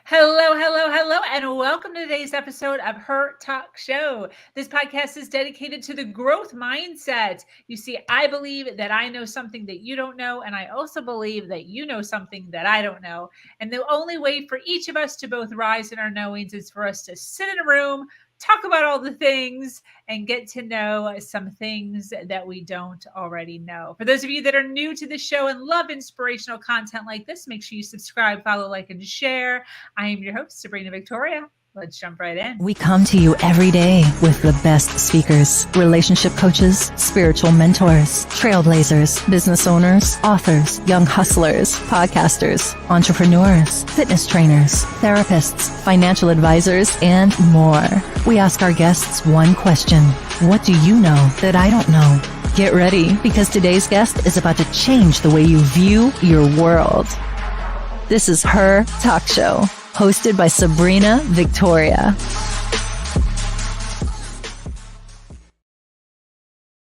Hello, hello, hello, and welcome to today's episode of Her Talk Show. This podcast is dedicated to the growth mindset. You see, I believe that I know something that you don't know, and I also believe that you know something that I don't know. And the only way for each of us to both rise in our knowings is for us to sit in a room, talk about all the things, and get to know some things that we don't already know. For those of you that are new to the show and love inspirational content like this, make sure you subscribe, follow, like, and share. I am your host, Sabrina Victoria. Let's jump right in. We come to you every day with the best speakers, relationship coaches, spiritual mentors, trailblazers, business owners, authors, young hustlers, podcasters, entrepreneurs, fitness trainers, therapists, financial advisors, and more. We ask our guests one question. What do you know that I don't know? Get ready, because today's guest is about to change the way you view your world. This is Her Talk Show, hosted by Sabrina Victoria.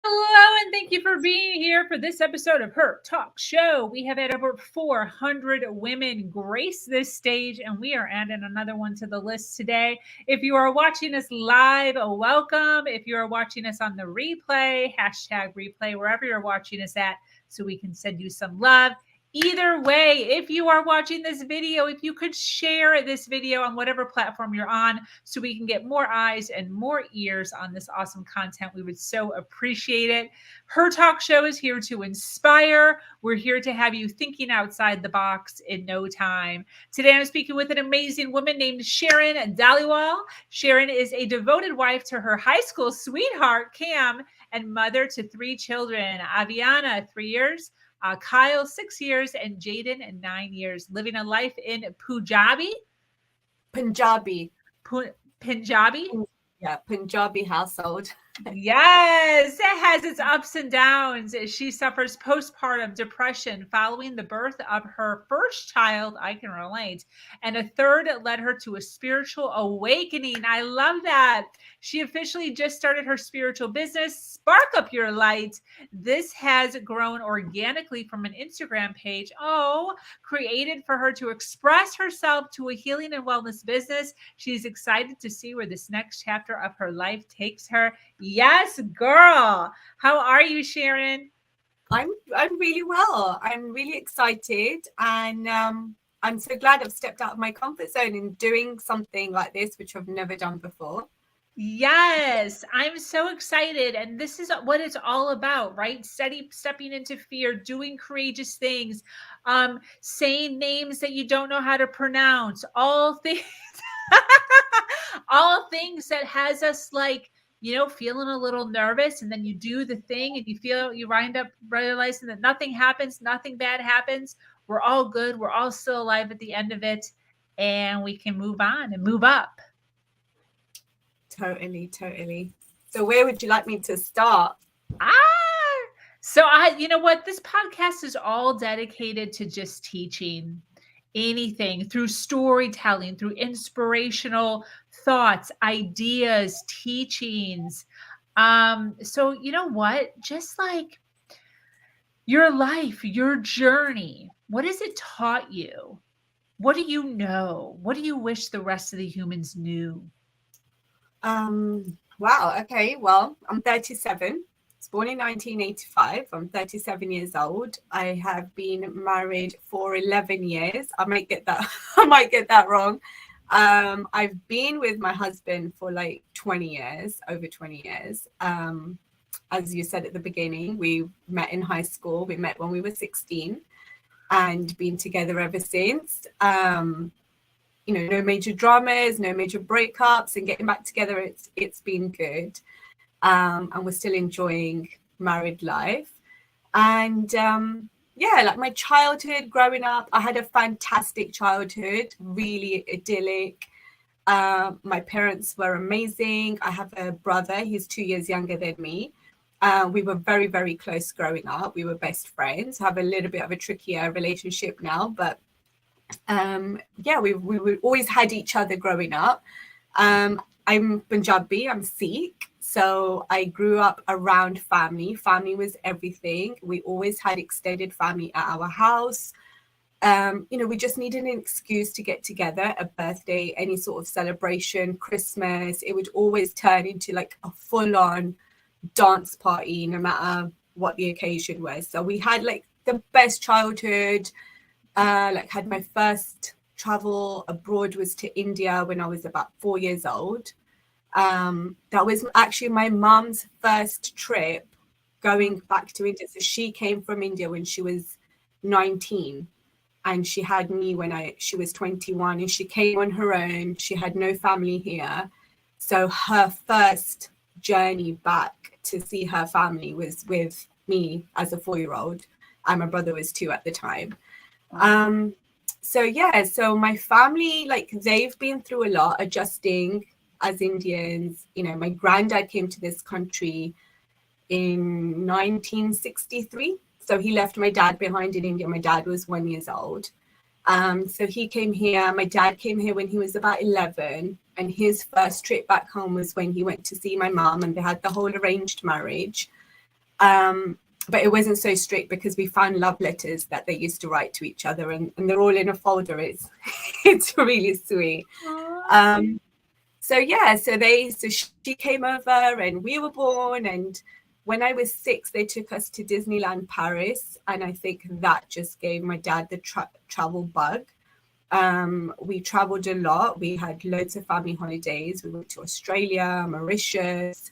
Hello, and thank you for being here for this episode of Her Talk Show. We have had over 400 women grace this stage, and we are adding another one to the list today. If you are watching us live, welcome. If you are watching us on the replay, #replay, wherever you're watching us at, so we can send you some love. Either way, if you are watching this video, if you could share this video on whatever platform you're on so we can get more eyes and more ears on this awesome content, we would so appreciate it. Her Talk Show is here to inspire. We're here to have you thinking outside the box in no time. Today, I'm speaking with an amazing woman named Sharon Dhaliwal. Sharon is a devoted wife to her high school sweetheart, Cam, and mother to 3 children, Aviana, 3 years, Kyle, 6 years, and Jaden, 9 years, living a life in Punjabi. Punjabi. Yeah, Punjabi household. Yes, it has its ups and downs. She suffers postpartum depression following the birth of her first child. I can relate. And a third led her to a spiritual awakening. I love that. She officially just started her spiritual business, Spark Up Your Light. This has grown organically from an Instagram page, created for her to express herself to a healing and wellness business. She's excited to see where this next chapter of her life takes her. Yes, girl. How are you, Sharon? I'm really well. I'm really excited, and I'm so glad I've stepped out of my comfort zone in doing something like this, which I've never done before. Yes, I'm so excited. And this is what it's all about, right? Stepping into fear, doing courageous things, saying names that you don't know how to pronounce, all things, all things that has us feeling a little nervous, and then you do the thing and you wind up realizing that nothing happens, nothing bad happens. We're all good. We're all still alive at the end of it, and we can move on and move up. Totally. So where would you like me to start? So you know what? This podcast is all dedicated to just teaching anything through storytelling, through inspirational thoughts, ideas, teachings. So you know what? Just like your life, your journey, what has it taught you? What do you know? What do you wish the rest of the humans knew? Wow. Okay. Well, I'm 37. I was born in 1985. I'm 37 years old. I have been married for 11 years. I might get that wrong. I've been with my husband for like 20 years, over 20 years. As you said at the beginning, we met in high school. We met when we were 16 and been together ever since. No major dramas, no major breakups, and getting back together, it's been good. And we're still enjoying married life. And like my childhood growing up, I had a fantastic childhood, really idyllic. My parents were amazing. I have a brother, he's 2 years younger than me. We were very, very close growing up. We were best friends. I have a little bit of a trickier relationship now, but we always had each other growing up. I'm Punjabi, I'm Sikh. So I grew up around family. Family was everything. We always had extended family at our house. we just needed an excuse to get together, a birthday, any sort of celebration, Christmas. It would always turn into like a full-on dance party, no matter what the occasion was. So we had like the best childhood. Like had my first travel abroad was to India when I was about 4 years old. That was actually my mum's first trip going back to India. So she came from India when she was 19. And she had me when she was 21, and she came on her own. She had no family here. So her first journey back to see her family was with me as a 4-year-old. And my brother was 2 at the time. So my family, like, they've been through a lot adjusting as Indians. My granddad came to this country in 1963. So he left my dad behind in India. My dad was 1 year old. So he came here. My dad came here when he was about 11. And his first trip back home was when he went to see my mom, and they had the whole arranged marriage. But it wasn't so strict because we found love letters that they used to write to each other, and they're all in a folder. It's really sweet. So she came over and we were born, and when I was 6, they took us to Disneyland Paris, and I think that just gave my dad the travel bug. We traveled a lot. We had loads of family holidays. We went to Australia, Mauritius,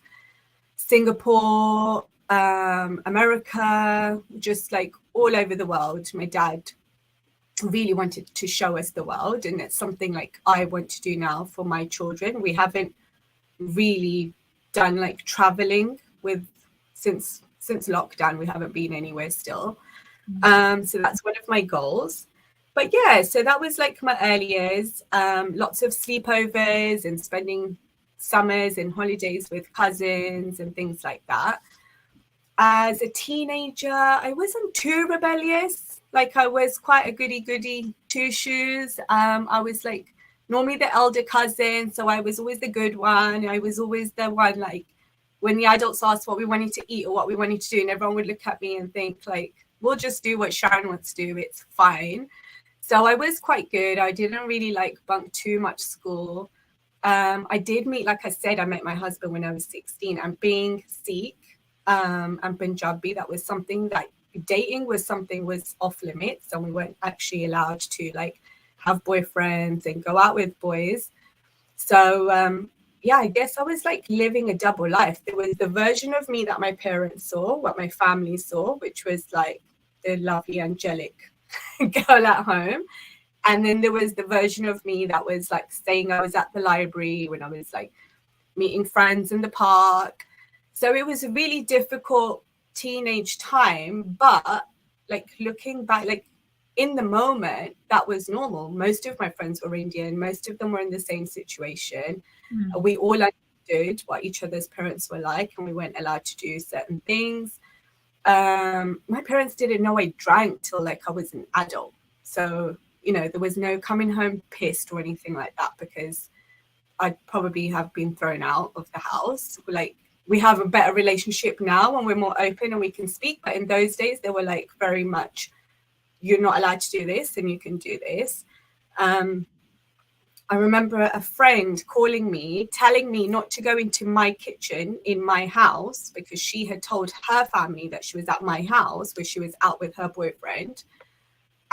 Singapore, America, just like all over the world. My dad really wanted to show us the world, and it's something like I want to do now for my children. We haven't really done like traveling since lockdown. We haven't been anywhere still. So that's one of my goals. But yeah, so that was like my early years. Lots of sleepovers and spending summers and holidays with cousins and things like that. As a teenager, I wasn't too rebellious. Like, I was quite a goody two-shoes. I was like normally the elder cousin, so I was always the good one. I was always the one, like, when the adults asked what we wanted to eat or what we wanted to do, and everyone would look at me and think, like, we'll just do what Sharon wants to do. It's fine. So I was quite good. I didn't really like bunk too much school. I did meet, like I said, I met my husband when I was 16. And being Sikh and Punjabi, that was something that dating was off limits. And we weren't actually allowed to like have boyfriends and go out with boys. So I guess I was like living a double life. There was the version of me that my parents saw, what my family saw, which was like the lovely, angelic girl at home. And then there was the version of me that was like saying I was at the library, when I was like meeting friends in the park. So it was a really difficult teenage time. But like looking back, like in the moment, that was normal. Most of my friends were Indian. Most of them were in the same situation. We all understood what each other's parents were like, and we weren't allowed to do certain things. My parents didn't know I drank till like I was an adult. So, there was no coming home pissed or anything like that, because I'd probably have been thrown out of the house. Like, we have a better relationship now and we're more open and we can speak. But in those days, they were like very much, you're not allowed to do this and you can do this. I remember a friend calling me, telling me not to go into my kitchen in my house, because she had told her family that she was at my house where she was out with her boyfriend.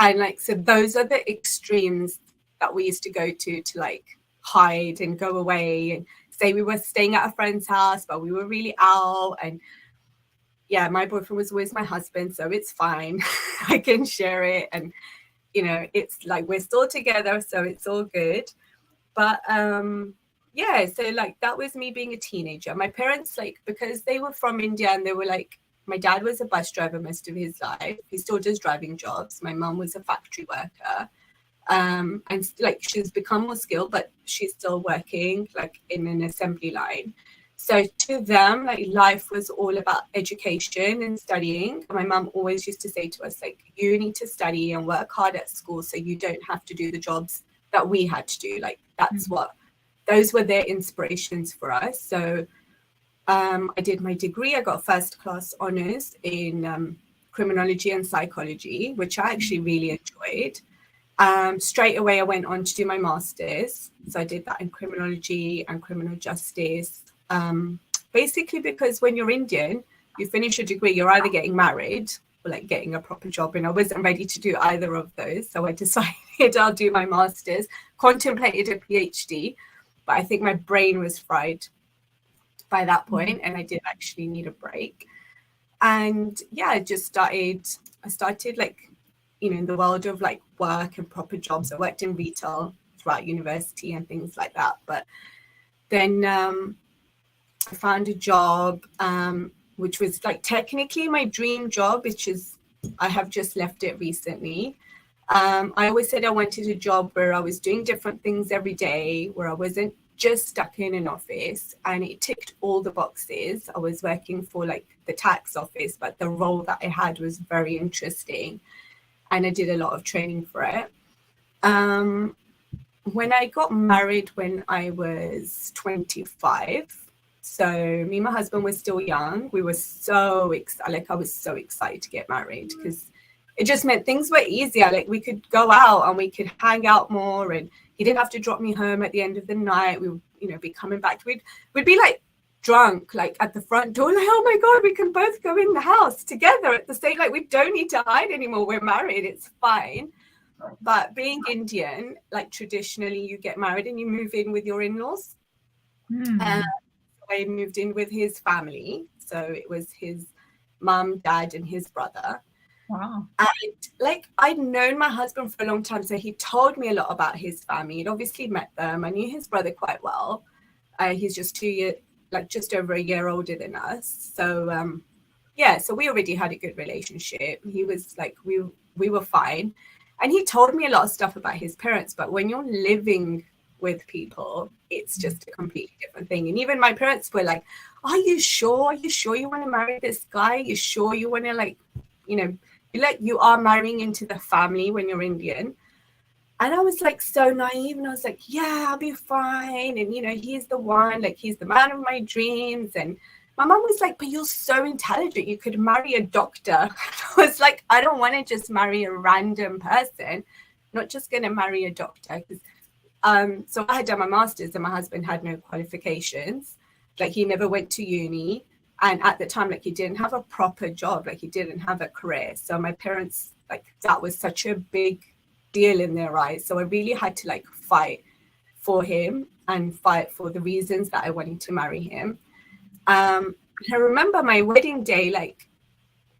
And like, so those are the extremes that we used to go to like hide and go away and say we were staying at a friend's house, but we were really out. And yeah, my boyfriend was always my husband, so it's fine. I can share it. And, it's like we're still together, so it's all good. But so like that was me being a teenager. My parents, like, because they were from India and they were like, my dad was a bus driver most of his life. He still does driving jobs. My mum was a factory worker. And like she's become more skilled, but she's still working like in an assembly line. So to them, like, life was all about education and studying. My mum always used to say to us, like, you need to study and work hard at school so you don't have to do the jobs that we had to do. Like, that's those were their inspirations for us. So I did my degree. I got first class honors in criminology and psychology, which I actually really enjoyed. Straight away, I went on to do my master's. So I did that in criminology and criminal justice. Basically, because when you're Indian, you finish a degree, you're either getting married or like getting a proper job. And I wasn't ready to do either of those. So I decided I'll do my master's, contemplated a PhD, but I think my brain was fried by that point, and I did actually need a break. And yeah, I started like, in the world of like work and proper jobs. I worked in retail throughout university and things like that. But then I found a job, which was like technically my dream job, which is, I have just left it recently. I always said I wanted a job where I was doing different things every day, where I wasn't just stuck in an office, and it ticked all the boxes. I was working for like the tax office, but the role that I had was very interesting, and I did a lot of training for it. When I got married when I was 25, so me and my husband were still young. We were so excited. Like, I was so excited to get married because it just meant things were easier. Like, we could go out and we could hang out more, and he didn't have to drop me home at the end of the night. We would, be coming back. We'd be like drunk, like at the front door, like, oh my God, we can both go in the house together at the same, like, we don't need to hide anymore. We're married. It's fine. But being Indian, like traditionally you get married and you move in with your in-laws. I moved in with his family. So it was his mum, dad, and his brother. Wow. And like, I'd known my husband for a long time, so he told me a lot about his family. He'd obviously met them. I knew his brother quite well. He's just just over a year older than us. So so we already had a good relationship. He was like, we were fine. And he told me a lot of stuff about his parents, but when you're living with people, it's just a completely different thing. And even my parents were like, are you sure? Are you sure you want to marry this guy? Are you sure you want to, like, you are marrying into the family when you're Indian? And I was like so naive, and I was like, yeah, I'll be fine. And, he's the one, like, he's the man of my dreams. And my mom was like, but you're so intelligent. You could marry a doctor. I was like, I don't want to just marry a random person. I'm not just going to marry a doctor. So I had done my master's and my husband had no qualifications. Like, he never went to uni. And at the time, like, he didn't have a proper job. Like, he didn't have a career. So my parents, like, that was such a big deal in their eyes. So I really had to, like, fight for him and fight for the reasons that I wanted to marry him. I remember my wedding day, like,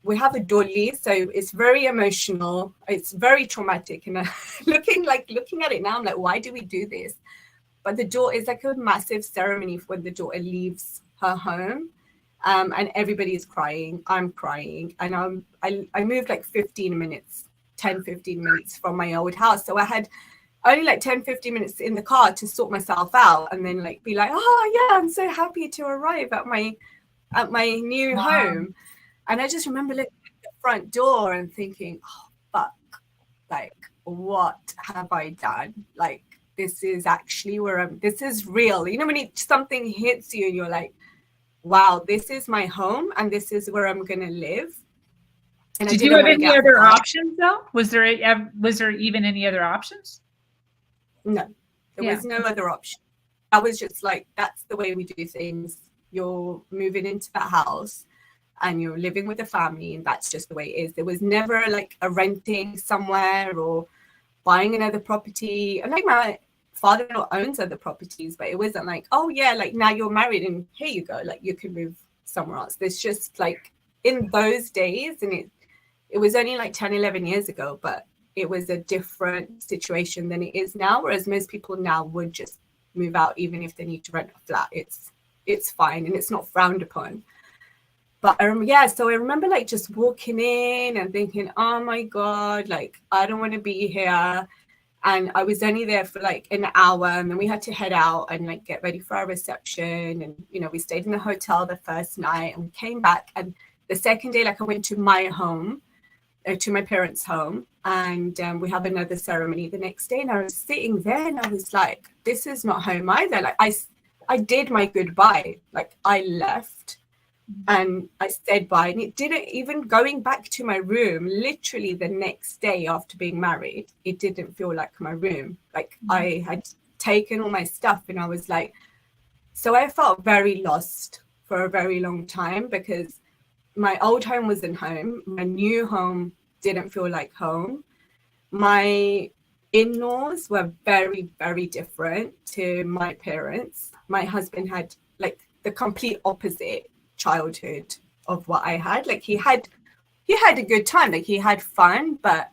we have a dolly, so it's very emotional. It's very traumatic. And looking at it now, I'm like, why do we do this? But the daughter is like a massive ceremony when the daughter leaves her home. And everybody is crying. I'm crying. And I moved like 15 minutes from my old house. So I had only like 10-15 minutes in the car to sort myself out, and then like be like, oh yeah, I'm so happy to arrive at my new home. And I just remember looking at the front door and thinking, oh fuck, like, what have I done? Like, this is actually this is real. When something hits you and you're like, wow, this is my home and this is where I'm gonna live. And did you have any other options though? Was there even any other options? No, there was no other option. I was just like, that's the way we do things. You're moving into that house and you're living with a family, and that's just the way it is. There was never like a renting somewhere or buying another property. And like, my father-in-law owns other properties, but it wasn't like, oh yeah, like, now you're married and here you go, like, you can move somewhere else. There's just like, in those days, and it was only like 10-11 years ago, but it was a different situation than it is now, whereas most people now would just move out even if they need to rent a flat. It's fine and it's not frowned upon. But so I remember like just walking in and thinking, oh my God, like, I don't want to be here. And I was only there for like an hour, and then we had to head out and like get ready for our reception. And, we stayed in the hotel the first night and we came back. And the second day, like, I went to my home, to my parents' home, and we have another ceremony the next day. And I was sitting there and I was like, this is not home either. Like, I did my goodbye. Like, I left. And I stayed by, and it didn't even, going back to my room, literally the next day after being married, it didn't feel like my room. Like I had taken all my stuff, and I was like, so I felt very lost for a very long time, because my old home wasn't home. My new home didn't feel like home. My in-laws were very, very different to my parents. My husband had like the complete opposite childhood of what I had. Like he had a good time, like he had fun, but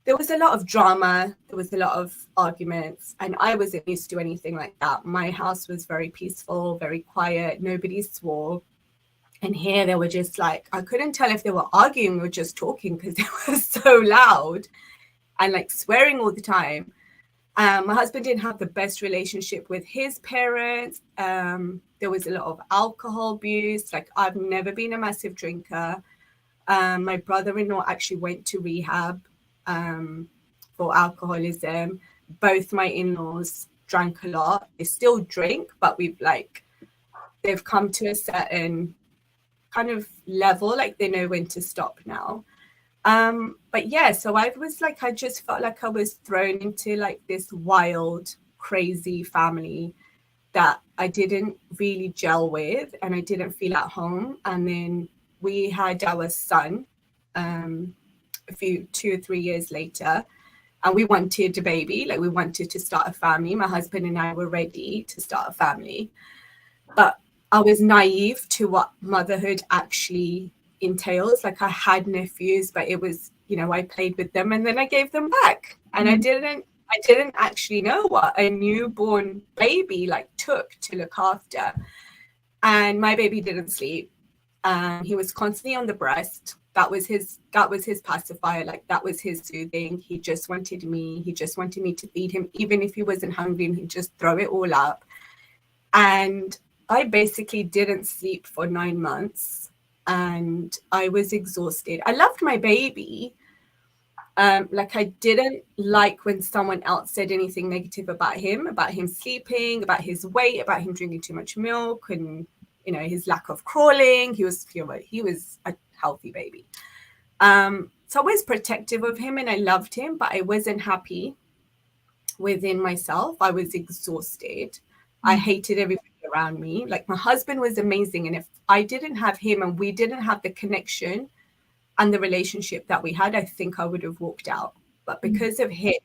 there was a lot of drama, there was a lot of arguments, and I wasn't used to anything like that. My house was very peaceful, very quiet, nobody swore. And here they were just like, I couldn't tell if they were arguing or just talking, because they were so loud and like swearing all the time. My husband didn't have the best relationship with his parents. There was a lot of alcohol abuse. Like I've never been a massive drinker. My brother-in-law actually went to rehab for alcoholism. Both my in-laws drank a lot. They still drink, but they've come to a certain kind of level, like they know when to stop now. But yeah, so I just felt like I was thrown into like this wild, crazy family that I didn't really gel with, and I didn't feel at home. And then we had our son 2 or 3 years later, and we wanted a baby. Like we wanted to start a family. My husband and I were ready to start a family, but I was naive to what motherhood actually entails. Like I had nephews, but it was, I played with them and then I gave them back. And I didn't actually know what a newborn baby like took to look after. And my baby didn't sleep. He was constantly on the breast. That was his pacifier. Like that was his soothing. He just wanted me. He just wanted me to feed him, even if he wasn't hungry, and he'd just throw it all up. And I basically didn't sleep for 9 months, and I was exhausted. I loved my baby. Like I didn't like when someone else said anything negative about him sleeping, about his weight, about him drinking too much milk, and his lack of crawling. He was a healthy baby. So I was protective of him and I loved him, but I wasn't happy within myself. I was exhausted. I hated everybody around me. Like my husband was amazing, and if I didn't have him and we didn't have the connection and the relationship that we had, I think I would have walked out. But because of him,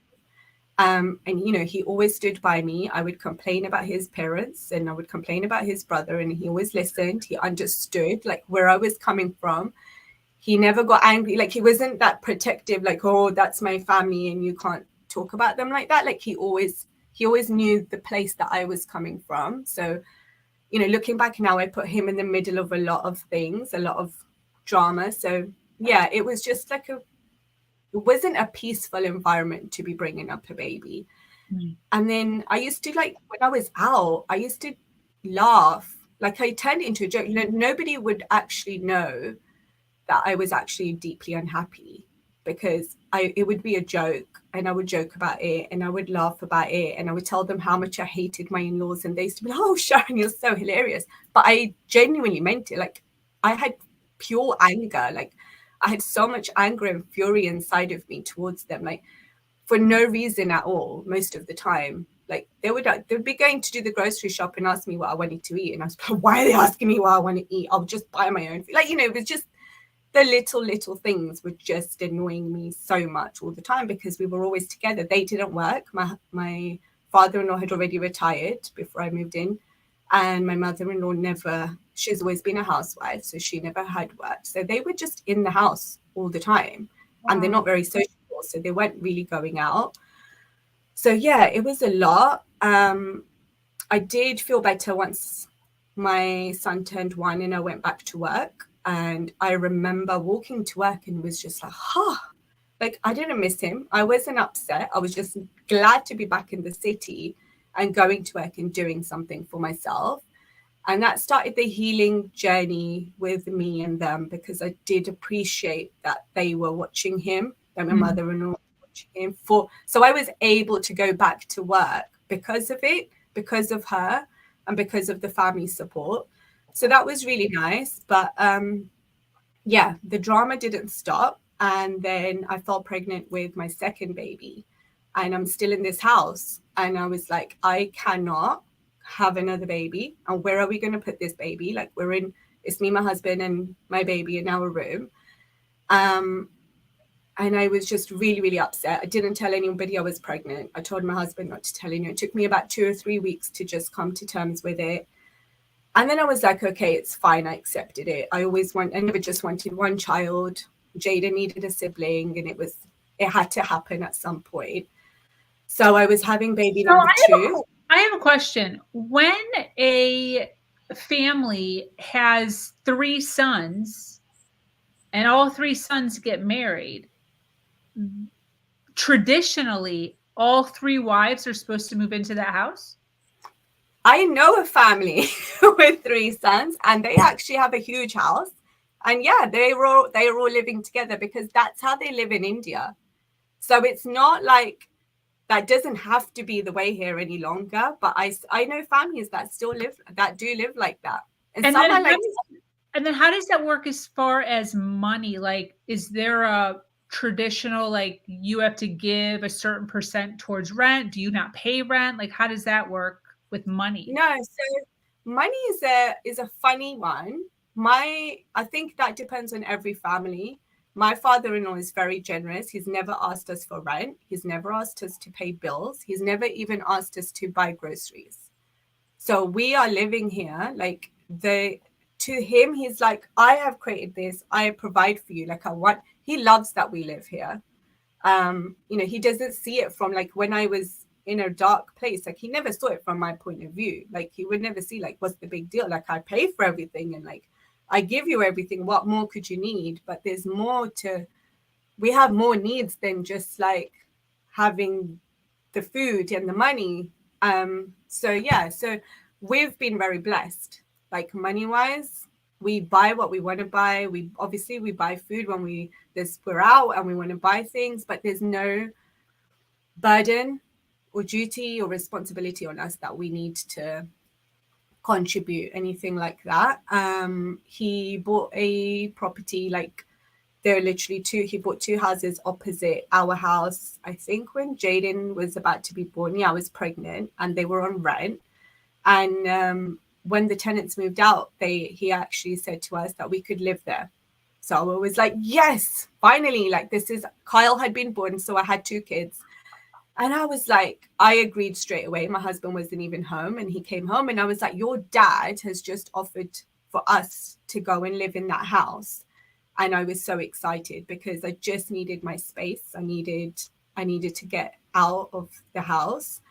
and he always stood by me. I would complain about his parents and I would complain about his brother, and he always listened. He understood like where I was coming from. He never got angry. Like he wasn't that protective, like, oh, that's my family and you can't talk about them like that. Like he always knew the place that I was coming from. So, looking back now, I put him in the middle of a lot of things, a lot of drama. So yeah, it was just like it wasn't a peaceful environment to be bringing up a baby. And then I used to, like, when I was out, I used to laugh. Like I turned it into a joke. Nobody would actually know that I was actually deeply unhappy, because it would be a joke, and I would joke about it and I would laugh about it, and I would tell them how much I hated my in-laws, and they used to be like, oh, Sharon, you're so hilarious. But I genuinely meant it. Like I had pure anger. Like I had so much anger and fury inside of me towards them, like for no reason at all, most of the time. Like they would be going to do the grocery shop and ask me what I wanted to eat, and I was like, why are they asking me what I want to eat? I'll just buy my own food. Like, it was just the little things were just annoying me so much all the time, because we were always together. They didn't work. My father-in-law had already retired before I moved in, and my mother-in-law she's always been a housewife, so she never had worked. So they were just in the house all the time. Wow. And they're not very sociable, so they weren't really going out. So yeah, it was a lot. I did feel better once my son turned 1 and I went back to work. And I remember walking to work and was just like, like I didn't miss him. I wasn't upset. I was just glad to be back in the city and going to work and doing something for myself. And that started the healing journey with me and them, because I did appreciate that they were watching him, that my mother-in-law was watching him. So I was able to go back to work because of it, because of her, and because of the family support. So that was really nice. But yeah, the drama didn't stop. And then I fell pregnant with my second baby, and I'm still in this house. And I was like, I cannot have another baby. And where are we going to put this baby? Like, it's me, my husband, and my baby in our room. And I was just really, really upset. I didn't tell anybody I was pregnant. I told my husband not to tell anyone. It took me about 2 or 3 weeks to just come to terms with it. And then I was like, okay, it's fine. I accepted it. I never just wanted one child. Jada needed a sibling, and it had to happen at some point. So I was having baby number 2. I have a question. When a family has 3 sons and all 3 sons get married, traditionally, all 3 wives are supposed to move into that house? I know a family with 3 sons, and they actually have a huge house. And yeah, they're all living together because that's how they live in India. So it's not like that doesn't have to be the way here any longer. But I know families that do live like that. And then how does that work as far as money? Like, is there a traditional, like, you have to give a certain percent towards rent? Do you not pay rent? Like, how does that work with money? No, so money is a funny one. I think that depends on every family. My father-in-law is very generous. He's never asked us for rent. He's never asked us to pay bills. He's never even asked us to buy groceries. So we are living here like to him, he's like, I have created this. I provide for you. Like he loves that we live here. He doesn't see it from like when I was in a dark place. Like he never saw it from my point of view. Like he would never see like, what's the big deal? Like I pay for everything and like I give you everything. What more could you need? But there's more we have more needs than just like having the food and the money. So we've been very blessed. Like money wise, we buy what we want to buy. We buy food when we're out and we want to buy things, but there's no burden or duty or responsibility on us that we need to contribute anything like that. He bought a property, like there are literally he bought 2 houses opposite our house. I think when Jaden was about to be born, I was pregnant and they were on rent. And when the tenants moved out, he actually said to us that we could live there. So I was like, yes, finally, like Kyle had been born. So I had 2 kids. And I was like, I agreed straight away. My husband wasn't even home and he came home and I was like, your dad has just offered for us to go and live in that house. And I was so excited because I just needed my space. I needed to get out of the house.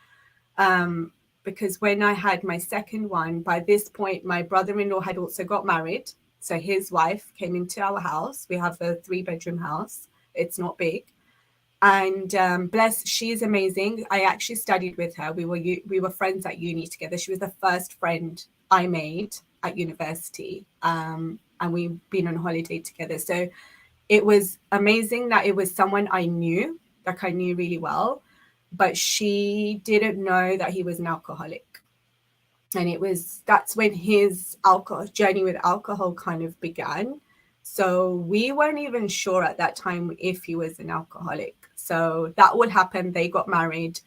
Because when I had my second one, by this point, my brother-in-law had also got married. So his wife came into our house. We have a 3-bedroom house. It's not big. And she's amazing. I actually studied with her. We were friends at uni together. She was the first friend I made at university. And we've been on holiday together. So it was amazing that it was someone I knew, like I knew really well. But she didn't know that he was an alcoholic. And that's when his journey with alcohol kind of began. So we weren't even sure at that time if he was an alcoholic. So that would happen. They got married.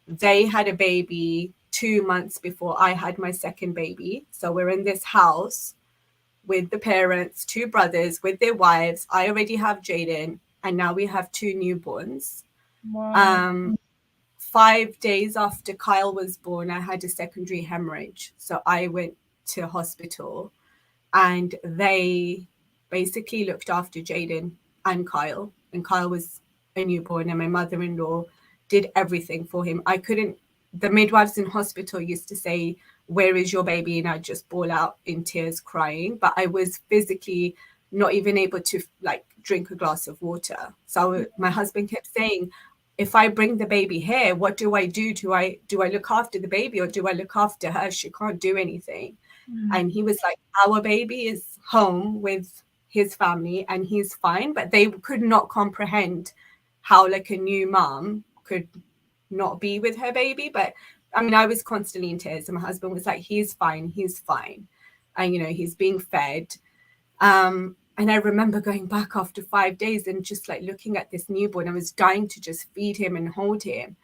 They had a baby 2 months before I had my second baby. So we're in this house with the parents, 2 brothers with their wives. I already have Jaden, and now we have 2 newborns. Wow. 5 days after Kyle was born, I had a secondary hemorrhage. So I went to hospital and they basically looked after Jaden and Kyle. And Kyle was a newborn and my mother-in-law did everything for him. The midwives in hospital used to say, where is your baby? And I'd just bawl out in tears crying. But I was physically not even able to like drink a glass of water. So my husband kept saying, if I bring the baby here, what do I do? Do I look after the baby or do I look after her? She can't do anything. And he was like, our baby is home with his family and he's fine. But they could not comprehend how like a new mom could not be with her baby. But I mean, I was constantly in tears and my husband was like, he's fine. and he's being fed. And I remember going back after 5 days and just like looking at this newborn. I was dying to just feed him and hold him.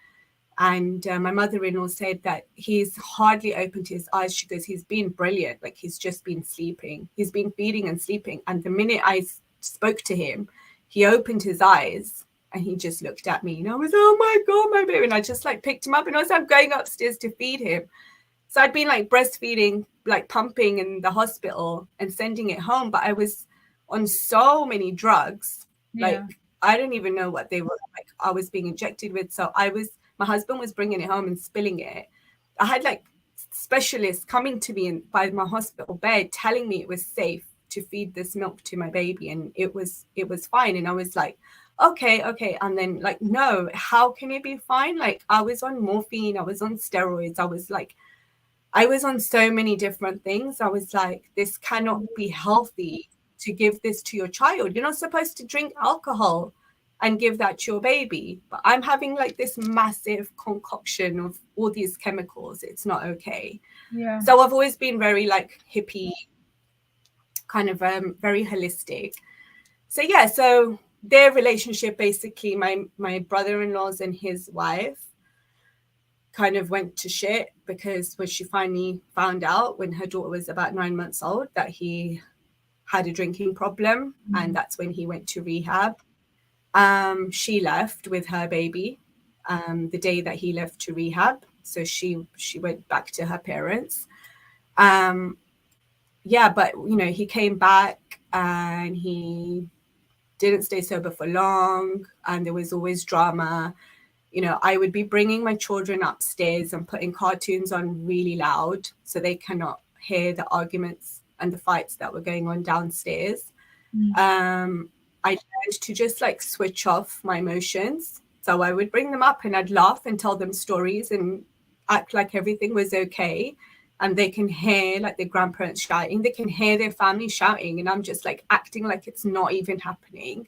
And my mother-in-law said that he's hardly opened his eyes. She goes, he's been brilliant. Like, he's just been sleeping. He's been feeding and sleeping. And the minute I spoke to him, he opened his eyes and he just looked at me. And I was, oh my God, my baby. And I just like picked him up and I was like going upstairs to feed him. So I'd been like breastfeeding, like pumping in the hospital and sending it home. But I was on so many drugs. Like, I don't even know what they were, like I was being injected with. So my husband was bringing it home and spilling it. I had like specialists coming to me by my hospital bed telling me it was safe to feed this milk to my baby, and it was fine. And I was like, okay. And then like, no, how can it be fine? Like, I was on morphine, I was on steroids, I was on so many different things. I was like, this cannot be healthy to give this to your child. You're not supposed to drink alcohol and give that to your baby. But I'm having like this massive concoction of all these chemicals. It's not okay. Yeah. So I've always been very like hippie, kind of very holistic. So yeah, so their relationship, basically my brother-in-laws and his wife kind of went to shit, because when she finally found out when her daughter was about 9 months old that he had a drinking problem, and that's when he went to rehab. She left with her baby the day that he left to rehab. So she went back to her parents. Yeah, but he came back and he didn't stay sober for long, and there was always drama. I would be bringing my children upstairs and putting cartoons on really loud so they cannot hear the arguments and the fights that were going on downstairs. I learned to just like switch off my emotions. So I would bring them up and I'd laugh and tell them stories and act like everything was okay. And they can hear like their grandparents shouting, they can hear their family shouting, and I'm just like acting like it's not even happening,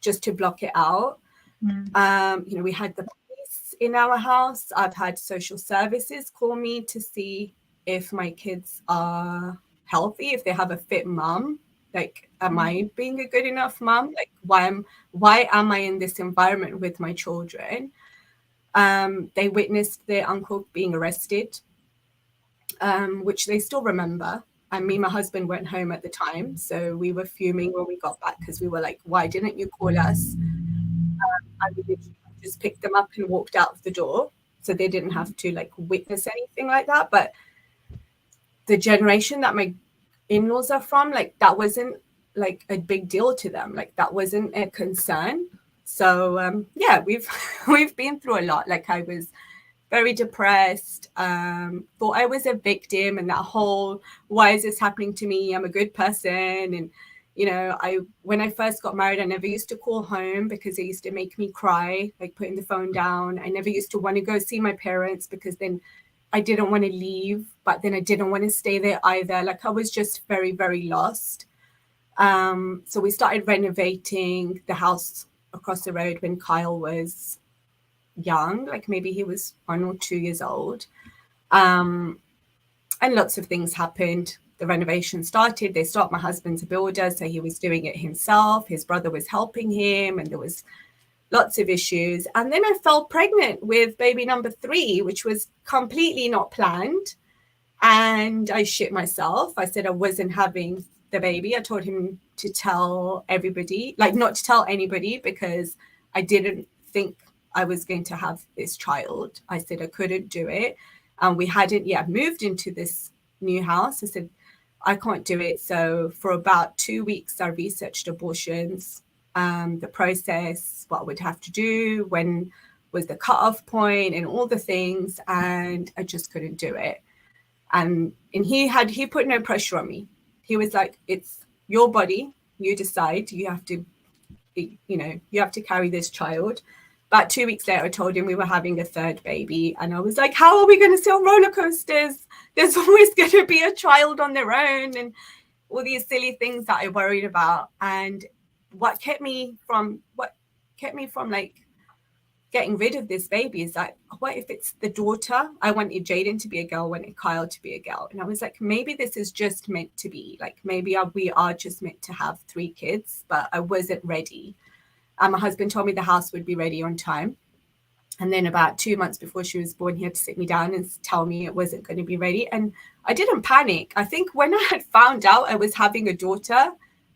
just to block it out. We had the police in our house. I've had social services call me to see if my kids are healthy, if they have a fit mom. Like, am I being a good enough mom? Like, why am I in this environment with my children? They witnessed their uncle being arrested, which they still remember. And me and my husband went home at the time, so we were fuming when we got back, because we were like, why didn't you call us? And we just picked them up and walked out of the door, so they didn't have to like witness anything like that. But the generation that my in-laws are from, like, that wasn't like a big deal to them. Like, that wasn't a concern. So yeah, we've been through a lot. Like, I was very depressed, thought I was a victim, and that whole, why is this happening to me? I'm a good person. And when I first got married, I never used to call home because it used to make me cry, like putting the phone down. I never used to want to go see my parents, because then I didn't want to leave, but then I didn't want to stay there either. Like, I was just very, very lost. So we started renovating the house across the road when Kyle was young, like maybe he was 1 or 2 years old. And lots of things happened. The renovation started. My husband's a builder, so he was doing it himself. His brother was helping him, and there was lots of issues. And then I fell pregnant with baby number 3, which was completely not planned. And I shit myself. I said I wasn't having the baby. I told him to tell everybody, like not to tell anybody, because I didn't think I was going to have this child. I said I couldn't do it. And we hadn't yet moved into this new house. I said, I can't do it. So for about 2 weeks, I researched abortions, the process, what I would have to do, when was the cutoff point, and all the things. And I just couldn't do it. And he put no pressure on me. He was like, it's your body. You decide. You have to, you have to carry this child. About 2 weeks later, I told him we were having a 3rd baby. And I was like, how are we going to sell roller coasters? There's always going to be a child on their own, and all these silly things that I worried about. And what kept me from like getting rid of this baby is like, what if it's the daughter? I wanted Jaden to be a girl, I wanted Kyle to be a girl. And I was like, maybe this is just meant to be. Like, maybe we are just meant to have 3 kids, but I wasn't ready. And my husband told me the house would be ready on time. And then about 2 months before she was born, he had to sit me down and tell me it wasn't going to be ready. And I didn't panic. I think when I had found out I was having a daughter,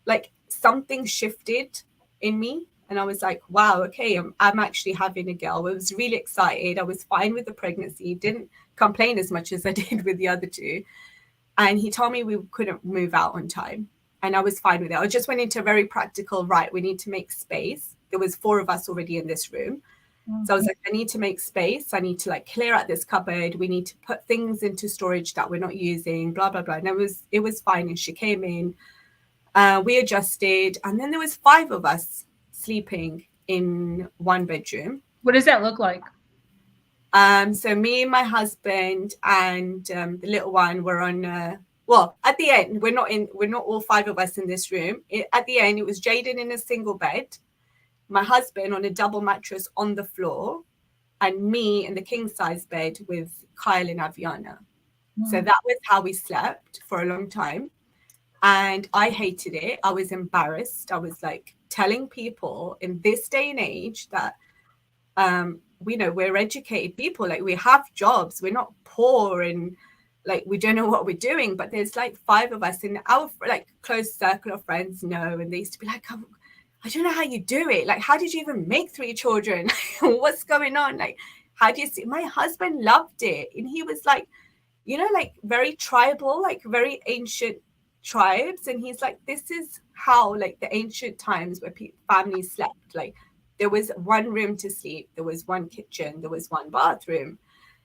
like something shifted in me. And I was like, wow, okay, I'm actually having a girl. I was really excited. I was fine with the pregnancy, didn't complain as much as I did with the other 2. And he told me we couldn't move out on time. And I was fine with it. I just went into a very practical, right, we need to make space. There was 4 of us already in this room. So I was like, I need to make space. I need to like clear out this cupboard. We need to put things into storage that we're not using, blah, blah, blah. And it was fine. And she came in, we adjusted. And then there was 5 of us sleeping in one bedroom. What does that look like? So me and my husband and the little one were on, at the end, we're not all 5 of us in this room. At the end, it was Jaden in a single bed, my husband on a double mattress on the floor, and me in the king size bed with Kyle and Aviana. So that was how we slept for a long time. And I hated it. I was embarrassed. I was like telling people in this day and age that, we know we're educated people, like we have jobs, we're not poor and like we don't know what we're doing. But there's like 5 of us in our like close circle of friends know, and they used to be like, I don't know how you do it. Like, how did you even make 3 children? What's going on? Like, how do you see? My husband loved it. And he was like, you know, like very tribal, like very ancient tribes. And he's like, this is how like the ancient times where families slept. Like there was 1 room to sleep. There was 1 kitchen. There was 1 bathroom.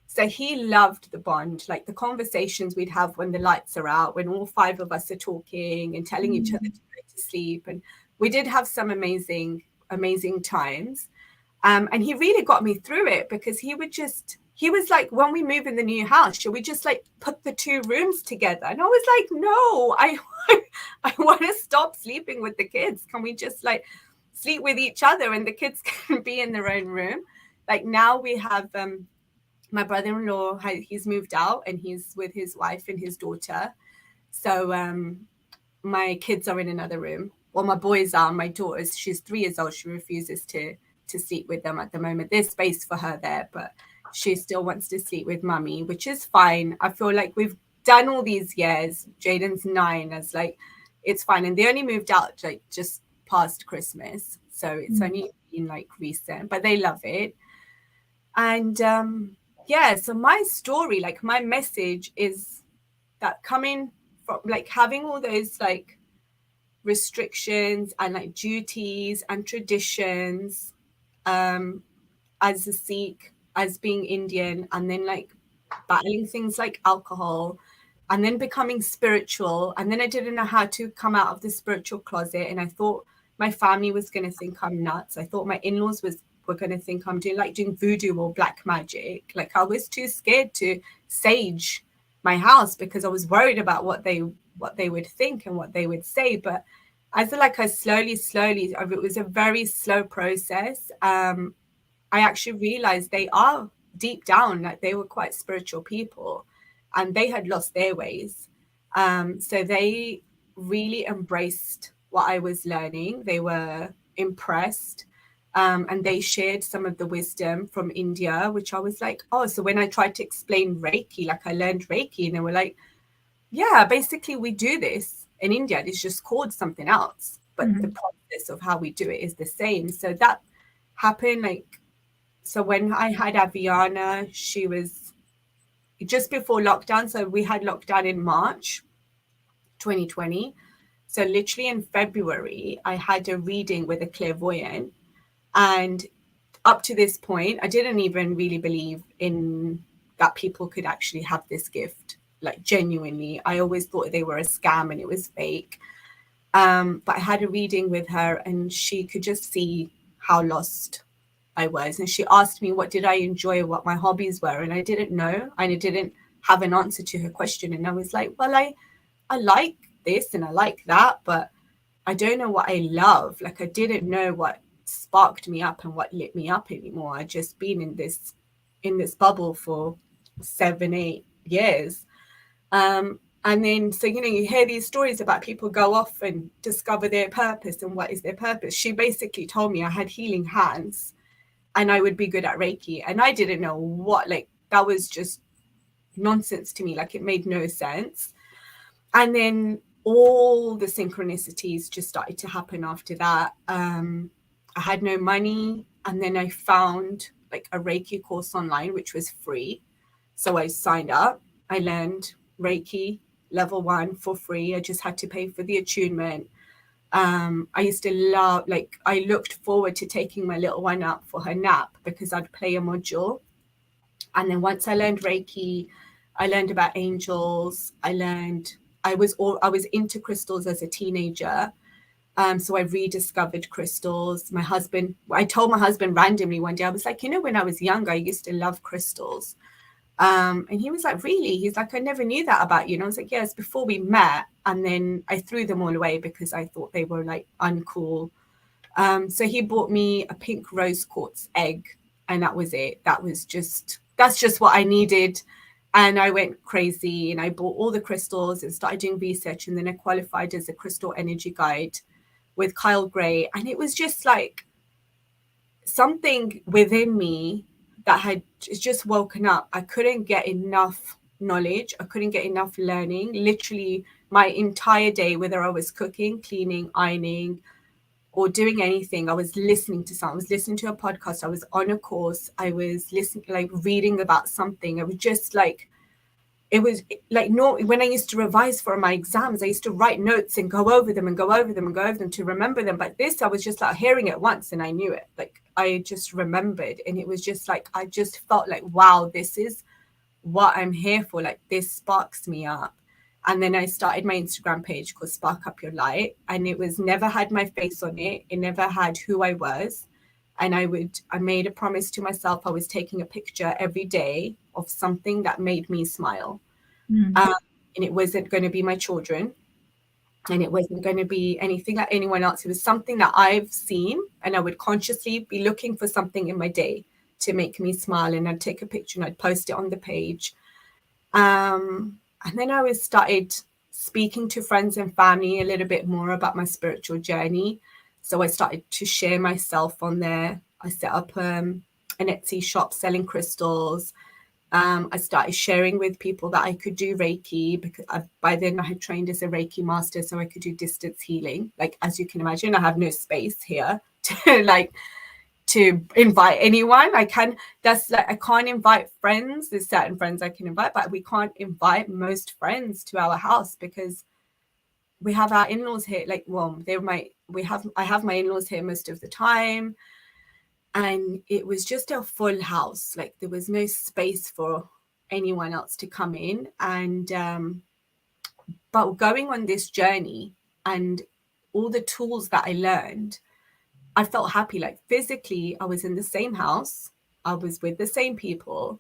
So he loved the bond, like the conversations we'd have when the lights are out, when all 5 of us are talking and telling each other to go to sleep. And we did have some amazing, amazing times. And he really got me through it because he was like, when we move in the new house, should we just like put the 2 rooms together? And I was like, no, I want to stop sleeping with the kids. Can we just like sleep with each other and the kids can be in their own room? Like now we have my brother-in-law, he's moved out and he's with his wife and his daughter. So my kids are in another room. Well, my boys are. My daughter's, she's 3 years old. She refuses to sleep with them at the moment. There's space for her there, but she still wants to sleep with mummy, which is fine. I feel like we've done all these years. Jaden's 9, as like, it's fine. And they only moved out like just past Christmas. So it's only been like recent, but they love it. And so my story, like my message is that coming from like having all those like restrictions and like duties and traditions as a Sikh, as being Indian, and then like battling things like alcohol and then becoming spiritual. And then I didn't know how to come out of the spiritual closet. And I thought my family was going to think I'm nuts. I thought my in-laws were going to think I'm doing voodoo or black magic. Like I was too scared to sage my house because I was worried about what they would think and what they would say. But I slowly, it was a very slow process. I actually realized they are deep down, like they were quite spiritual people and they had lost their ways. So they really embraced what I was learning. They were impressed. And they shared some of the wisdom from India, which I was like, oh, so when I tried to explain Reiki, like I learned Reiki, and they were like, yeah, basically we do this in India. It's just called something else, but the process of how we do it is the same. So that happened. So when I had Aviana, she was just before lockdown. So we had lockdown in March 2020. So literally in February, I had a reading with a clairvoyant. And up to this point, I didn't even really believe in that people could actually have this gift, like genuinely. I always thought they were a scam and it was fake. But I had a reading with her and she could just see how lost I was. And she asked me, what did I enjoy, what my hobbies were? And I didn't know. And I didn't have an answer to her question. And I was like, well, I like this and I like that, but I don't know what I love. Like I didn't know what sparked me up and what lit me up anymore. I'd just been in this bubble for 7-8 years. And then, so, you know, you hear these stories about people go off and discover their purpose and what is their purpose. She basically told me I had healing hands and I would be good at Reiki. And I didn't know what, like, that was just nonsense to me. Like, it made no sense. And then all the synchronicities just started to happen after that. I had no money. And then I found like a Reiki course online, which was free. So I signed up. I learned Reiki level 1 for free. I just had to pay for the attunement. I used to love, like, I looked forward to taking my little one out for her nap because I'd play a module. And then once I learned Reiki, I learned about angels. I was into crystals as a teenager. So I rediscovered crystals. I told my husband randomly one day, I was like, you know, when I was younger, I used to love crystals. And he was like, really? He's like, I never knew that about you. And I was like, yes, before we met. And then I threw them all away because I thought they were like uncool. So he bought me a pink rose quartz egg, and that was it. That's just what I needed. And I went crazy and I bought all the crystals and started doing research. And then I qualified as a crystal energy guide with Kyle Gray. And it was just like something within me that had just woken up. I couldn't get enough knowledge. I couldn't get enough learning. Literally my entire day, whether I was cooking, cleaning, ironing, or doing anything, I was listening to something. I was listening to a podcast. I was on a course. I was listening, like reading about something. I was just like, it was like, no, when I used to revise for my exams, I used to write notes and go over them to remember them. But this, I was just like hearing it once and I knew it. Like I just remembered, and it was just like, I just felt like, wow, this is what I'm here for. Like this sparks me up. And then I started my Instagram page called Spark Up Your Light. And it was never had my face on it. It never had who I was. And I made a promise to myself. I was taking a picture every day of something that made me smile. And it wasn't going to be my children. And it wasn't going to be anything like anyone else. It was something that I've seen. And I would consciously be looking for something in my day to make me smile. And I'd take a picture and I'd post it on the page. And then I started speaking to friends and family a little bit more about my spiritual journey. So I started to share myself on there. I set up an Etsy shop selling crystals. I started sharing with people that I could do Reiki because by then I had trained as a Reiki master, so I could do distance healing. Like, as you can imagine, I have no space here to invite anyone. I can't invite friends. There's certain friends I can invite, but we can't invite most friends to our house because we have our in-laws here. Like, well, I have my in-laws here most of the time. And it was just a full house. Like there was no space for anyone else to come in. And, but going on this journey and all the tools that I learned, I felt happy. Like physically, I was in the same house. I was with the same people.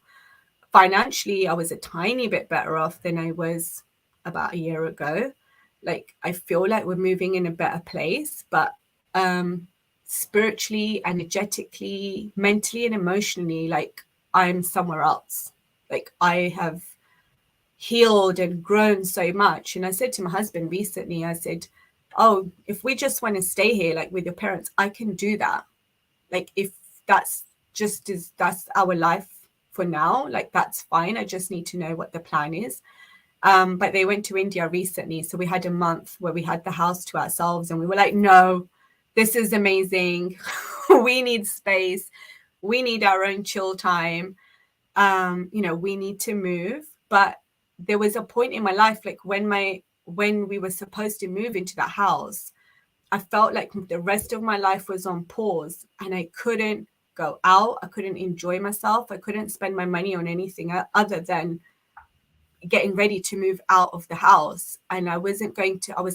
Financially, I was a tiny bit better off than I was about a year ago. Like I feel like we're moving in a better place, but spiritually, energetically, mentally, and emotionally, like I'm somewhere else. Like I have healed and grown so much. And I said to my husband recently, I said, oh, if we just want to stay here, like with your parents, I can do that. Like if that's our life for now, like that's fine. I just need to know what the plan is. But they went to India recently. So we had a month where we had the house to ourselves and we were like, no, this is amazing. We need space. We need our own chill time. We need to move. But there was a point in my life, like when we were supposed to move into that house, I felt like the rest of my life was on pause and I couldn't go out. I couldn't enjoy myself. I couldn't spend my money on anything other than getting ready to move out of the house. And I was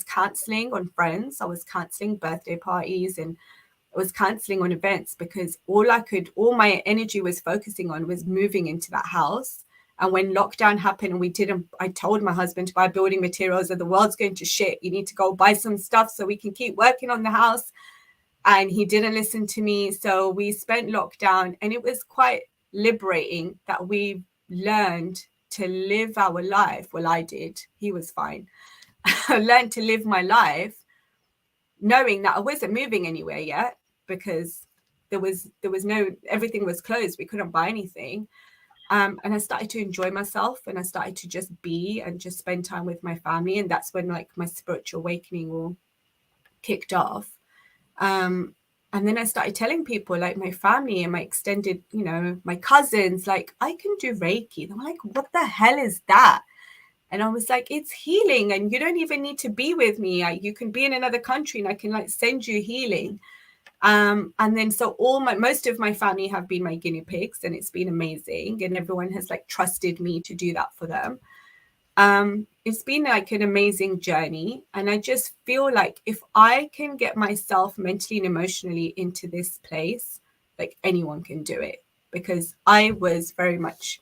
cancelling on friends. I was cancelling birthday parties and I was cancelling on events because all my energy was focusing on was moving into that house. And when lockdown happened and I told my husband to buy building materials and the world's going to shit. You need to go buy some stuff so we can keep working on the house. and he didn't listen to me. So we spent lockdown, and it was quite liberating that we learned to live our life. Well, I did. He was fine. I learned to live my life knowing that I wasn't moving anywhere yet, because there was no, everything was closed. We couldn't buy anything. And I started to enjoy myself, and I started to just be and just spend time with my family. And that's when like my spiritual awakening all kicked off. And then I started telling people, like my family and my extended, you know, my cousins, like, I can do Reiki. They were like, what the hell is that? And I was like, it's healing, and you don't even need to be with me. You can be in another country and I can like send you healing. And then so most of my family have been my guinea pigs, and it's been amazing. And everyone has like trusted me to do that for them. It's been like an amazing journey. And I just feel like if I can get myself mentally and emotionally into this place, like anyone can do it, because I was very much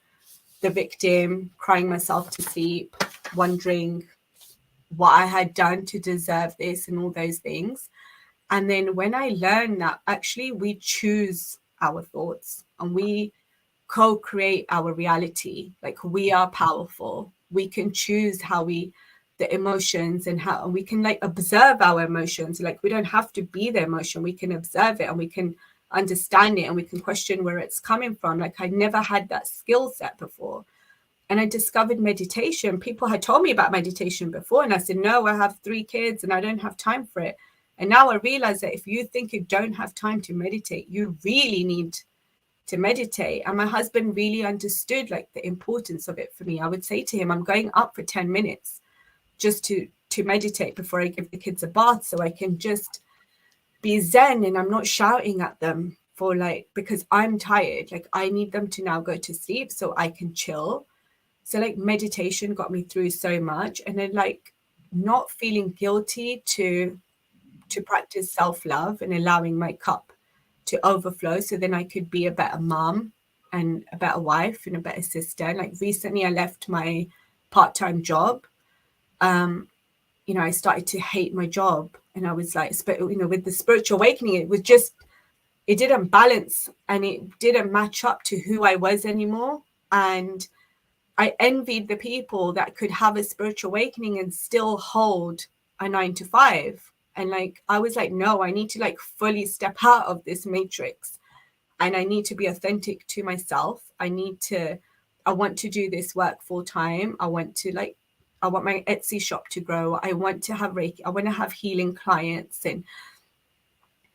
the victim, crying myself to sleep, wondering what I had done to deserve this and all those things. And then when I learned that actually we choose our thoughts and we co-create our reality, like we are powerful. We can choose the emotions, and how we can like observe our emotions. Like we don't have to be the emotion. We can observe it, and we can understand it, and we can question where it's coming from. Like I never had that skill set before. And I discovered meditation. People had told me about meditation before, and I said, no, I have 3 kids and I don't have time for it. And now I realize that if you think you don't have time to meditate, you really need to meditate. And my husband really understood like the importance of it for me. I would say to him, I'm going up for 10 minutes just to meditate before I give the kids a bath, so I can just be zen and I'm not shouting at them for like, because I'm tired. Like I need them to now go to sleep so I can chill. So like meditation got me through so much. And then like not feeling guilty to practice self-love and allowing my cup to overflow, so then I could be a better mom and a better wife and a better sister. Like recently I left my part-time job. You know, I started to hate my job, and I was like, you know, with the spiritual awakening, it didn't balance and it didn't match up to who I was anymore. And I envied the people that could have a spiritual awakening and still hold a 9-to-5. And like, I was like, no, I need to like fully step out of this matrix, and I need to be authentic to myself. I want to do this work full time. I want my Etsy shop to grow. I want to have Reiki. I want to have healing clients. And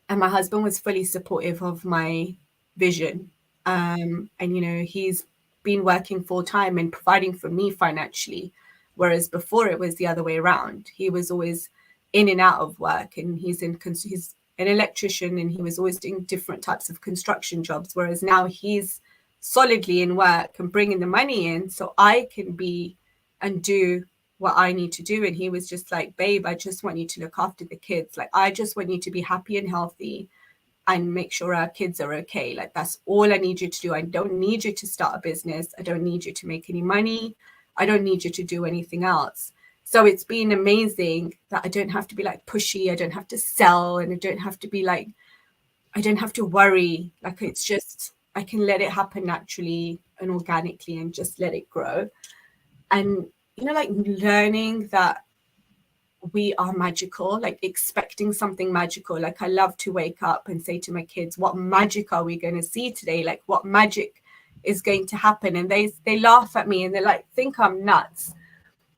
my husband was fully supportive of my vision. And, you know, he's been working full time and providing for me financially. Whereas before it was the other way around. He was always in and out of work, and he's an electrician, and he was always doing different types of construction jobs. Whereas now he's solidly in work and bringing the money in, so I can be and do what I need to do. And he was just like, babe, I just want you to look after the kids. Like, I just want you to be happy and healthy and make sure our kids are okay. Like, that's all I need you to do. I don't need you to start a business. I don't need you to make any money. I don't need you to do anything else. So it's been amazing that I don't have to be like pushy. I don't have to sell, and I don't have to be like, I don't have to worry. Like, it's just, I can let it happen naturally and organically and just let it grow. And, you know, like learning that we are magical, like expecting something magical. Like, I love to wake up and say to my kids, what magic are we going to see today? Like, what magic is going to happen? And they laugh at me and they're like, think I'm nuts.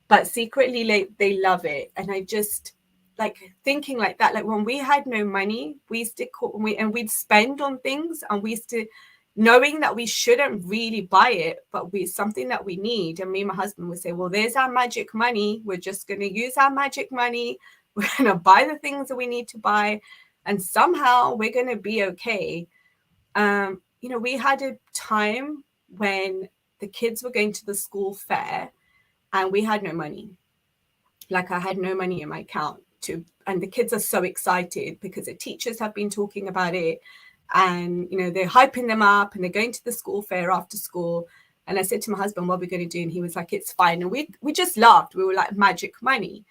But secretly, like, they love it. And I just like thinking like that. Like, when we had no money, we used to we'd spend on things, and we used to, knowing that we shouldn't really buy it, but something that we need. And me and my husband would say, well, there's our magic money. We're just going to use our magic money. We're going to buy the things that we need to buy, and somehow we're going to be okay. You know, we had a time when the kids were going to the school fair, and we had no money. Like, I had no money in my account and the kids are so excited because the teachers have been talking about it, and, you know, they're hyping them up, and they're going to the school fair after school. And I said to my husband, what are we going to do? And he was like, it's fine. And we just laughed. We were like, magic money.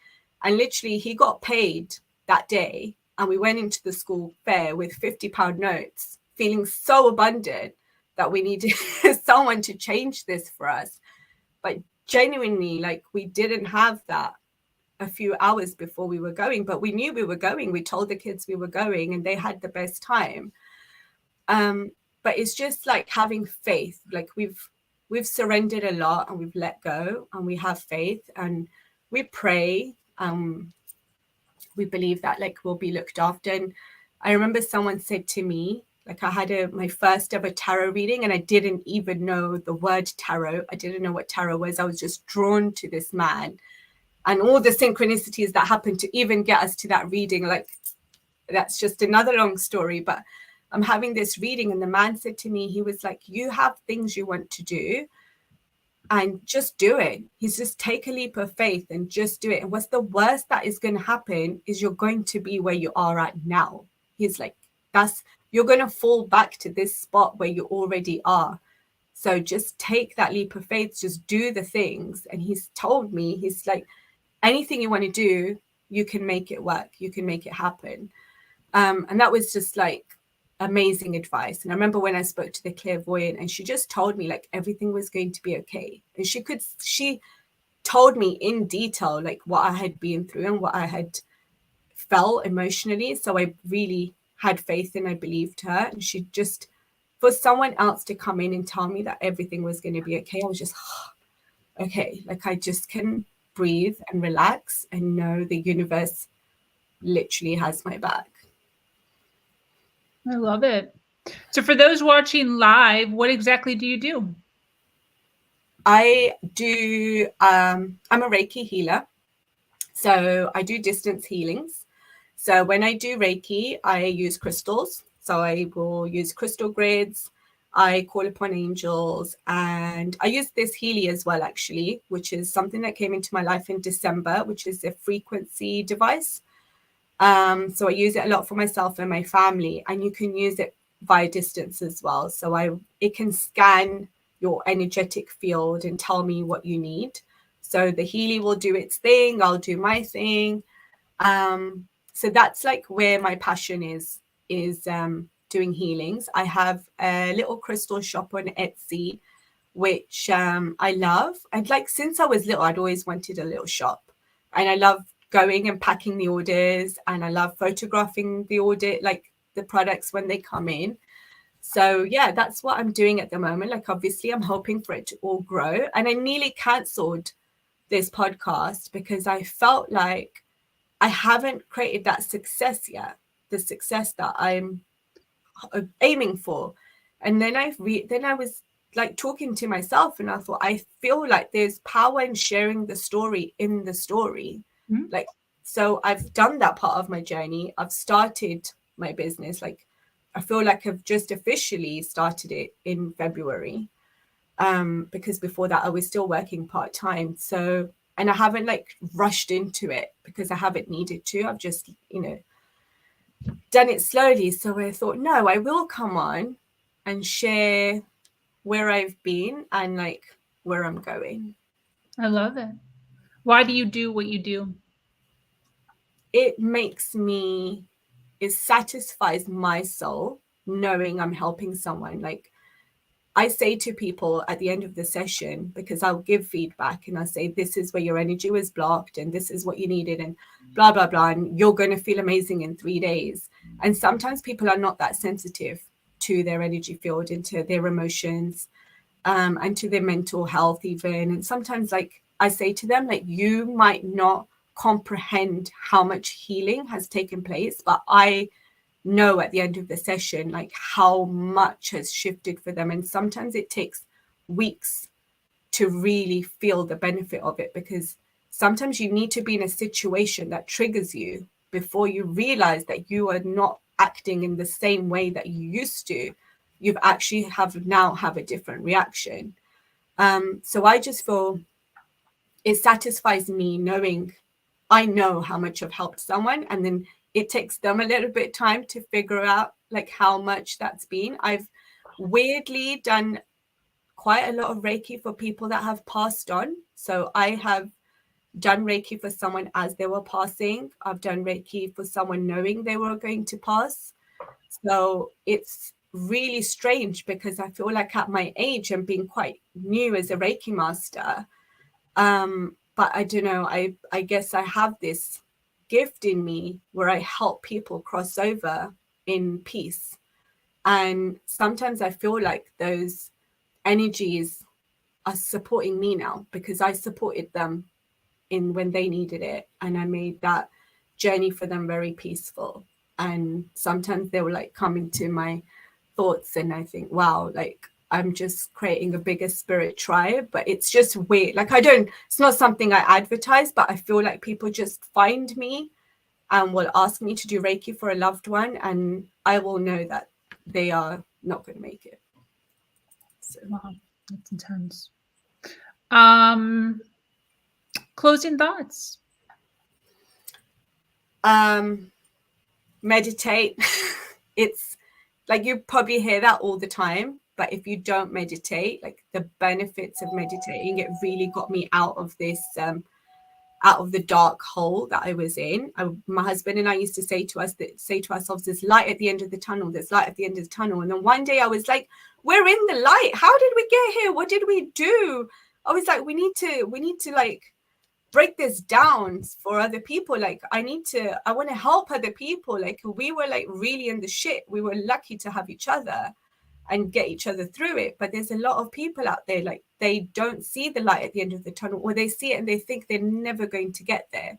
And literally he got paid that day. And we went into the school fair with £50 notes, feeling so abundant that we needed someone to change this for us. But genuinely, like, we didn't have that a few hours before we were going, but we knew we were going. We told the kids we were going and they had the best time. But it's just like having faith. Like we've surrendered a lot and we've let go and we have faith and we pray. We believe that like we'll be looked after. And I remember someone said to me, like, I had my first ever tarot reading and I didn't even know the word tarot. I didn't know what tarot was. I was just drawn to this man and all the synchronicities that happened to even get us to that reading. Like, that's just another long story, but I'm having this reading and the man said to me, he was like, you have things you want to do and just do it. He's just take a leap of faith and just do it. And what's the worst that is going to happen is you're going to be where you are at now. He's like, you're going to fall back to this spot where you already are. So just take that leap of faith, just do the things. And he's told me, he's like, anything you want to do, you can make it work. You can make it happen. And that was just like amazing advice. And I remember when I spoke to the clairvoyant and she just told me like everything was going to be okay. And she told me in detail like what I had been through and what I had felt emotionally. So I really had faith and I believed her. And she just, for someone else to come in and tell me that everything was going to be okay, I was just, okay, like I just can breathe and relax and know the universe literally has my back. I love it. So for those watching live, what exactly do you do? I do, I'm a Reiki healer. So I do distance healings. So when I do Reiki, I use crystals. So I will use crystal grids. I call upon angels and I use this Healy as well, actually, which is something that came into my life in December, which is a frequency device. So I use it a lot for myself and my family, and you can use it via distance as well. So it can scan your energetic field and tell me what you need. So the Healy will do its thing. I'll do my thing. So that's like where my passion is doing healings. I have a little crystal shop on Etsy, which I love. I'd like, since I was little, I'd always wanted a little shop, and I love going and packing the orders, and I love photographing the order, like the products when they come in. So yeah, that's what I'm doing at the moment. Like, obviously I'm hoping for it to all grow, and I nearly cancelled this podcast because I felt like I haven't created that success yet, the success that I'm aiming for. And then I was like talking to myself and I thought, I feel like there's power in sharing the story in the story. Mm-hmm. Like, so I've done that part of my journey. I've started my business. Like, I feel like I've just officially started it in February, because before that I was still working part-time. So, and I haven't like rushed into it because I haven't needed to. I've just, done it slowly. So I thought, no, I will come on and share where I've been and like where I'm going. I love it. Why do you do what you do? It satisfies my soul knowing I'm helping someone. Like, I say to people at the end of the session, because I'll give feedback and I'll say, this is where your energy was blocked and this is what you needed and blah, blah, blah. And you're going to feel amazing in 3 days. And sometimes people are not that sensitive to their energy field and to their emotions, and to their mental health even. And sometimes, like, I say to them, like, you might not comprehend how much healing has taken place, but I know at the end of the session like how much has shifted for them. And sometimes it takes weeks to really feel the benefit of it, because sometimes you need to be in a situation that triggers you before you realize that you are not acting in the same way that you used to. You've actually have a different reaction. So I just feel it satisfies me knowing I know how much I've helped someone, and then it takes them a little bit of time to figure out like how much that's been. I've weirdly done quite a lot of Reiki for people that have passed on. So I have done Reiki for someone as they were passing. I've done Reiki for someone knowing they were going to pass. So it's really strange because I feel like at my age and being quite new as a Reiki master, but I don't know, I guess I have this gift in me where I help people cross over in peace. And sometimes I feel like those energies are supporting me now because I supported them in when they needed it, and I made that journey for them very peaceful. And sometimes they were like coming to my thoughts and I think, wow, like I'm just creating a bigger spirit tribe. But it's just weird, like it's not something I advertise, but I feel like people just find me and will ask me to do Reiki for a loved one, and I will know that they are not going to make it. So. Wow, that's intense. Closing thoughts. Meditate. It's like you probably hear that all the time, but if you don't meditate, like the benefits of meditating, it really got me out of this out of the dark hole that I was in. My husband and I used to say to ourselves, there's light at the end of the tunnel, there's light at the end of the tunnel. And then one day I was like, we're in the light. How did we get here? What did we do? I was like, we need to like break this down for other people. Like I want to help other people. Like we were like really in the shit. We were lucky to have each other and get each other through it. But there's a lot of people out there, like they don't see the light at the end of the tunnel, or they see it and they think they're never going to get there.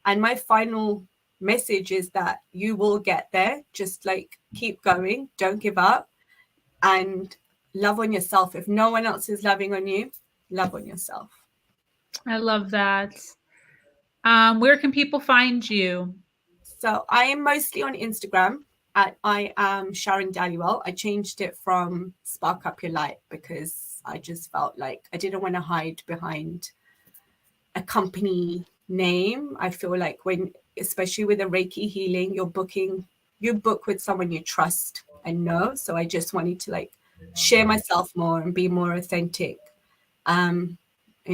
And my final message is that you will get there. Just like keep going, don't give up, and love on yourself. If no one else is loving on you, love on yourself. I love that. Where can people find you? So I am mostly on Instagram at I am Sharon Dhaliwal. I changed it from Spark Up Your Light because I just felt like I didn't want to hide behind a company name. I feel like when, especially with a Reiki healing, you book with someone you trust and know. So I just wanted to like share myself more and be more authentic, and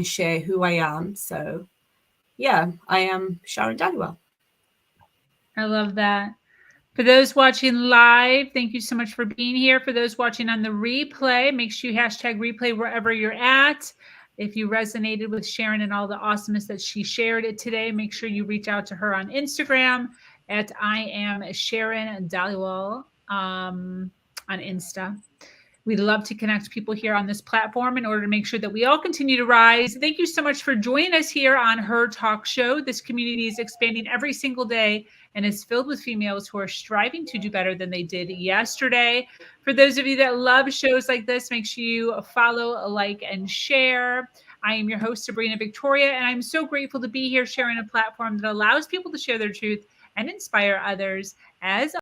share who I am. So yeah, I am Sharon Dhaliwal. I love that. For those watching live, thank you so much for being here. For those watching on the replay, make sure you #replay wherever you're at. If you resonated with Sharon and all the awesomeness that she shared it today, make sure you reach out to her on Instagram at I am Sharon Dhaliwal on Insta. We'd love to connect people here on this platform in order to make sure that we all continue to rise. Thank you so much for joining us here on Her Talk Show. This community is expanding every single day and is filled with females who are striving to do better than they did yesterday. For those of you that love shows like this, make sure you follow, like, and share. I am your host, Sabrina Victoria, and I'm so grateful to be here sharing a platform that allows people to share their truth and inspire others. As